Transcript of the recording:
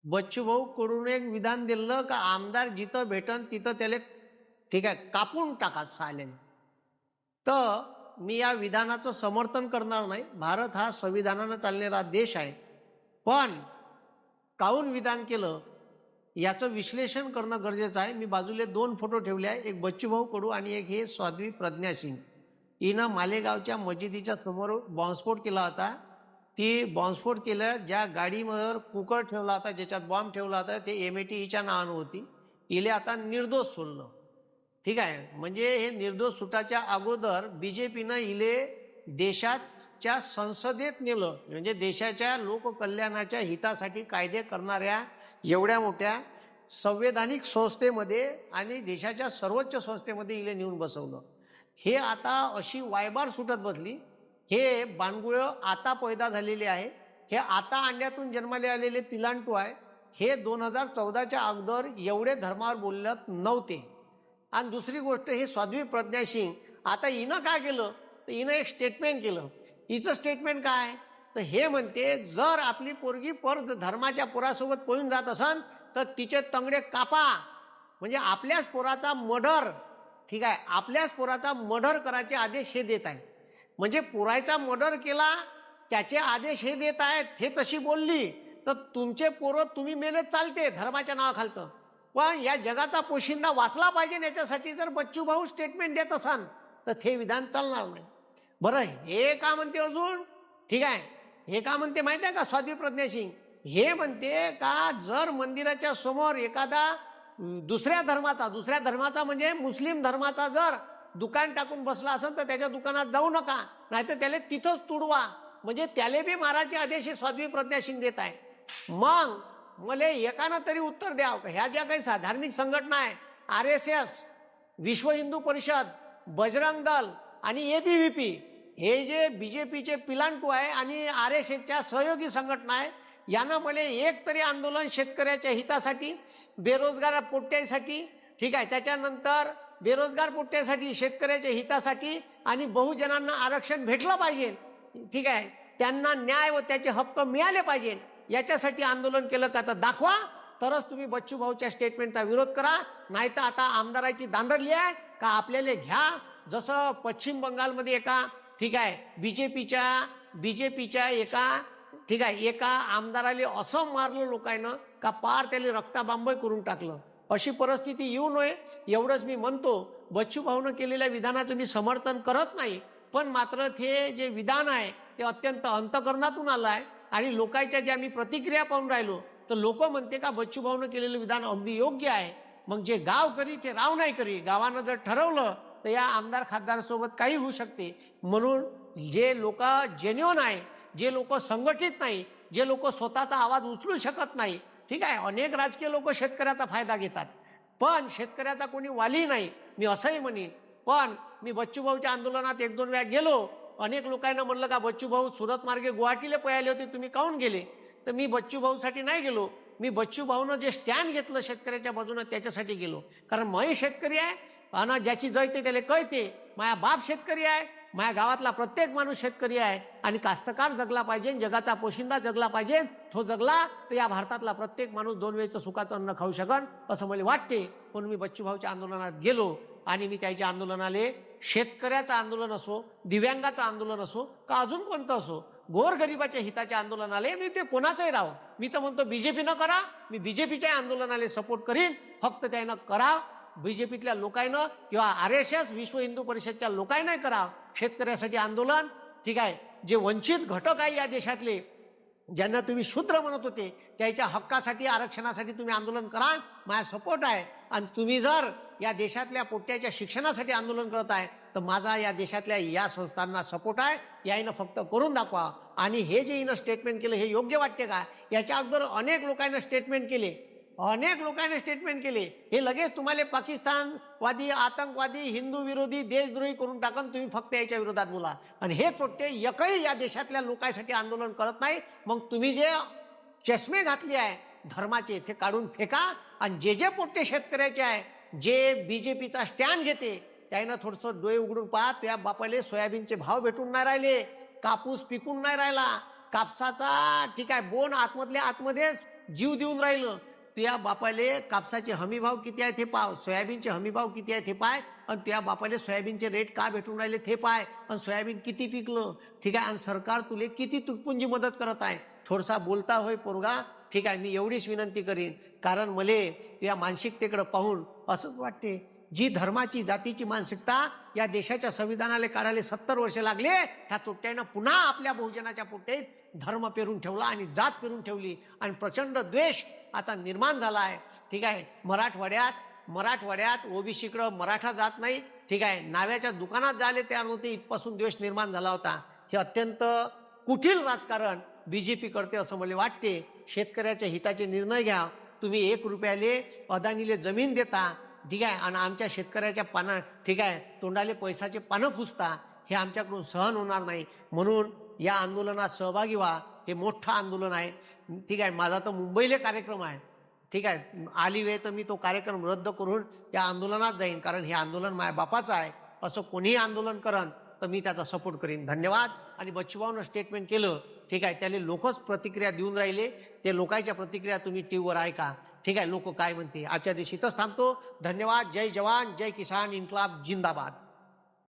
बच्चूभाऊ कडून एक विधान दिलं का आमदार जिथं भेटन तिथं त्याला ठीक आहे कापून टाका सालेन. तर मी या विधानाचं समर्थन करणार नाही. भारत हा संविधानानं चालणारा देश आहे. पण काहून विधान केलं याचं विश्लेषण करणं गरजेचं आहे. मी बाजूला 2 फोटो ठेवले आहे, एक बच्चूभाऊ कडू आणि एक हे साध्वी प्रज्ञा सिंग. हिनं मालेगावच्या मस्जिदीच्या समोर बॉम्बस्फोट केला होता. ती बॉम्बस्फोट केलं, ज्या गाडीवर कुकर ठेवला होता, ज्याच्यात बॉम्ब ठेवला होता, ते MAT हिच्या नावानं होती. इले आता निर्दोष सोडलं. ठीक आहे, म्हणजे हे निर्दोष सुटाच्या अगोदर BJPनं इले देशाच्या संसदेत नेलं, म्हणजे देशाच्या लोककल्याणाच्या हितासाठी कायदे करणाऱ्या एवढ्या मोठ्या संवैधानिक संस्थेमध्ये आणि देशाच्या सर्वोच्च संस्थेमध्ये इले नेऊन बसवलं. हे आता अशी वायबार सुटत बसली. हे बाणगुळं आता पैदा झालेले आहे. हे आता अंड्यातून जन्माले आलेले पिलांटू आहे. हे 2014च्या अगोदर एवढे धर्मावर बोलत नव्हते. आणि दुसरी गोष्ट, हे साध्वी प्रज्ञा सिंग आता हिनं काय केलं तर हिनं एक स्टेटमेंट केलं. हिचं स्टेटमेंट काय तर हे म्हणते, जर आपली पोरगी पर धर्माच्या पोरासोबत पळून जात असन तर तिचे तंगडे कापा. म्हणजे आपल्याच पोराचा मर्डर, ठीक आहे, आपल्याच पोराचा मर्डर करायचे आदेश हे देत आहे. म्हणजे पोराचा मर्डर केला त्याचे आदेश हे देत आहेत. हे तशी बोलली तर तुमचे पोरं तुम्ही मेले चालते धर्माच्या नावाखालतं. पण या जगाचा पोशिंदा वाचला पाहिजे, याच्यासाठी जर बच्चूभाऊ स्टेटमेंट देत असाल तर ते विधान चालणार नाही. बरं, हे का म्हणते अजून, ठीक आहे, हे का म्हणते माहिती आहे का साध्वी प्रज्ञा सिंग? हे म्हणते का जर मंदिराच्या समोर एखादा दुसऱ्या धर्माचा म्हणजे मुस्लिम धर्माचा जर दुकान टाकून बसला असेल तर त्याच्या दुकानात जाऊ नका, नाहीतर त्याला तिथंच तुडवा. म्हणजे त्याला बी मारायचे आदेश हे साध्वी प्रज्ञा सिंग देत आहे. मग मला एकानं तरी उत्तर द्यावं का ह्या ज्या काही धार्मिक संघटना आहे, RSS, विश्व हिंदू परिषद, बजरंग दल आणि ABVP, हे जे BJPचे पिलांटू आहे आणि RSSच्या सहयोगी संघटना आहे, यानं मला एक तरी आंदोलन शेतकऱ्याच्या हितासाठी, बेरोजगार पोट्ट्यासाठी, ठीक आहे, त्याच्यानंतर बेरोजगार पोट्ट्यासाठी, शेतकऱ्याच्या हितासाठी आणि बहुजनांना आरक्षण भेटलं पाहिजे, ठीक आहे, त्यांना न्याय व त्याचे हक्क मिळाले पाहिजे, याच्यासाठी आंदोलन केलं का तर दाखवा. तरच तुम्ही बच्चूभाऊच्या स्टेटमेंटचा विरोध करा. नाही तर आता आमदाराची दांडरली आहे का आपल्याला घ्या. जसं पश्चिम बंगालमध्ये एका, ठीक आहे, बीजेपीच्या एका आमदाराला असं मारलं लोकांना का पार त्याला रक्ताबांब करून टाकलं. अशी परिस्थिती येऊ नये एवढंच मी म्हणतो. बच्चूभाऊनं केलेल्या विधानाचं मी समर्थन करत नाही, पण मात्र ते जे विधान आहे ते अत्यंत अंतकरणातून आलं आहे आणि लोकांच्या ज्या मी प्रतिक्रिया पाहून राहिलो तर लोक म्हणते का बच्चूभाऊनं केलेलं विधान अगदी योग्य आहे. मग जे गाव करी ते राव नाही करी. गावानं जर ठरवलं तर या आमदार खासदारासोबत काही होऊ शकते. म्हणून जे लोक जेन्युइन आहे, जे लोक संघटित नाही, जे लोक स्वतःचा आवाज उचलू शकत नाही, ठीक आहे, अनेक राजकीय लोक शेतकऱ्याचा फायदा घेतात, पण शेतकऱ्याचा कोणी वाली नाही, मी असंही म्हणेन. पण मी बच्चूभाऊच्या आंदोलनात 1-2 वेळा गेलो. अनेक लोकांना म्हणलं का बच्चूभाऊ सुरत मार्गे गुवाहाटीला पळाले होते, तुम्ही काहून गेले? तर मी बच्चूभाऊसाठी नाही गेलो. मी बच्चूभाऊनं जे स्टँड घेतलं शेतकऱ्याच्या बाजूने त्याच्यासाठी गेलो. कारण मी शेतकरी आहे आणि ज्याची जयते त्याला कळते. माझा बाप शेतकरी आहे, माझ्या गावातला प्रत्येक माणूस शेतकरी आहे आणि कास्तकार जगला पाहिजे, जगाचा पोशिंदा जगला पाहिजे. तो जगला तर या भारतातला प्रत्येक माणूस 2 वेळचं सुखाचं अन्न खाऊ शकन असं मला वाटते. म्हणून मी बच्चूभाऊच्या आंदोलनात गेलो आणि मी त्याच्या आंदोलनाले, शेतकऱ्याचं आंदोलन असो, दिव्यांगाचं आंदोलन असो का अजून कोणतं असो, गोरगरिबाच्या हिताच्या आंदोलनाले मी ते कोणाचंही राहो. मी तर म्हणतो BJPनं करा, मी BJPच्या आंदोलनाले सपोर्ट करीन. फक्त त्यानं करा, BJPतल्या लोकांना किंवा RSS विश्व हिंदू परिषदच्या लोकांना करा शेतकऱ्यासाठी आंदोलन, ठीक आहे. जे वंचित घटक आहे या देशातले, ज्यांना तुम्ही शूद्र म्हणत होते, त्याच्या हक्कासाठी, आरक्षणासाठी तुम्ही आंदोलन करा, माझा सपोर्ट आहे. आणि तुम्ही जर या देशातल्या पोट्ट्याच्या शिक्षणासाठी आंदोलन करत आहे तर माझा या देशातल्या या संस्थांना सपोर्ट आहे. यानं फक्त करून दाखवा. आणि हे जे हिनं स्टेटमेंट केलं हे योग्य वाटते का? याच्या अगोदर अनेक लोकांना स्टेटमेंट केले, हे लगेच तुम्हाला पाकिस्तानवादी, आतंकवादी, हिंदू विरोधी, देशद्रोही करून टाकून तुम्ही फक्त याच्या विरोधात बोला. आणि हे चोट्टे एकही या देशातल्या लोकांसाठी आंदोलन करत नाही. मग तुम्ही जे चष्मे घातले आहे धर्माचे ते काढून फेका. आणि जे पोट्टे शेतकऱ्याचे आहे, जे BJPचा स्टँड घेते, त्यानं थोडंसं डोळे उघडून पहा. त्या बापाले सोयाबीनचे भाव भेटून नाही राहिले, कापूस पिकून नाही राहिला, कापसाचा ठीक आहे बोन आतमधल्या आतमध्येच जीव देऊन राहिलं. तुझ्या बापाले कापसाचे हमी भाव किती आहे ते पाव, सोयाबीनचे हमी भाव किती आहे ते पाय, आणि तुझ्या बापाले सोयाबीनचे रेट का भेटून राहिले ते पाय, आणि सोयाबीन किती पिकलं. ठीक आहे, आणि सरकार तुले किती तुटपुंजी मदत करत आहे. थोडसा बोलता होय पोरगा. ठीक आहे, मी एवढीच विनंती करीन, कारण मले तुझ्या मानसिकतेकडे पाहून असंच वाटते, जी धर्माची जातीची मानसिकता या देशाच्या संविधानाला काढायला 70 वर्ष लागले, ह्या चोट्ट्यानं पुन्हा आपल्या बहुजनाच्या पोटेत धर्म पेरून ठेवला आणि जात पेरून ठेवली, आणि प्रचंड द्वेष आता निर्माण झाला आहे. ठीक आहे, मराठवाड्यात ओबीसीकडं मराठा जात नाही. ठीक आहे, नाव्याच्या दुकानात जायला तयार नव्हते, इथपासून द्वेष निर्माण झाला होता. हे अत्यंत कुटील राजकारण बीजेपी करते असं मला वाटते. शेतकऱ्याच्या हिताचे निर्णय घ्या. तुम्ही 1 रुपयाले अदानीले जमीन देता. ठीक आहे, आणि आमच्या शेतकऱ्याच्या पाना ठीक आहे तोंडाले पैसाचे पानं पुसता, हे आमच्याकडून सहन होणार नाही. म्हणून या आंदोलनात सहभागी व्हा. हे मोठं आंदोलन आहे. ठीक आहे, माझा तर मुंबईला कार्यक्रम आहे. ठीक आहे, आली वेळ तर मी तो कार्यक्रम रद्द करून या आंदोलनात जाईन, कारण हे आंदोलन माझ्या बापाचं आहे. असं कोणीही आंदोलन करन तर मी त्याचा सपोर्ट करीन. धन्यवाद. आणि बच्चूभाऊनं स्टेटमेंट केलं, ठीक आहे, त्याला लोकच प्रतिक्रिया देऊन राहिले. ते लोकांच्या प्रतिक्रिया तुम्ही टीव्हीवर ऐका. ठीक आहे, लोक काय म्हणते. आजच्या दिवशी इथंच थांबतो. धन्यवाद. जय जवान, जय किसान, इन्क्लाब जिंदाबाद.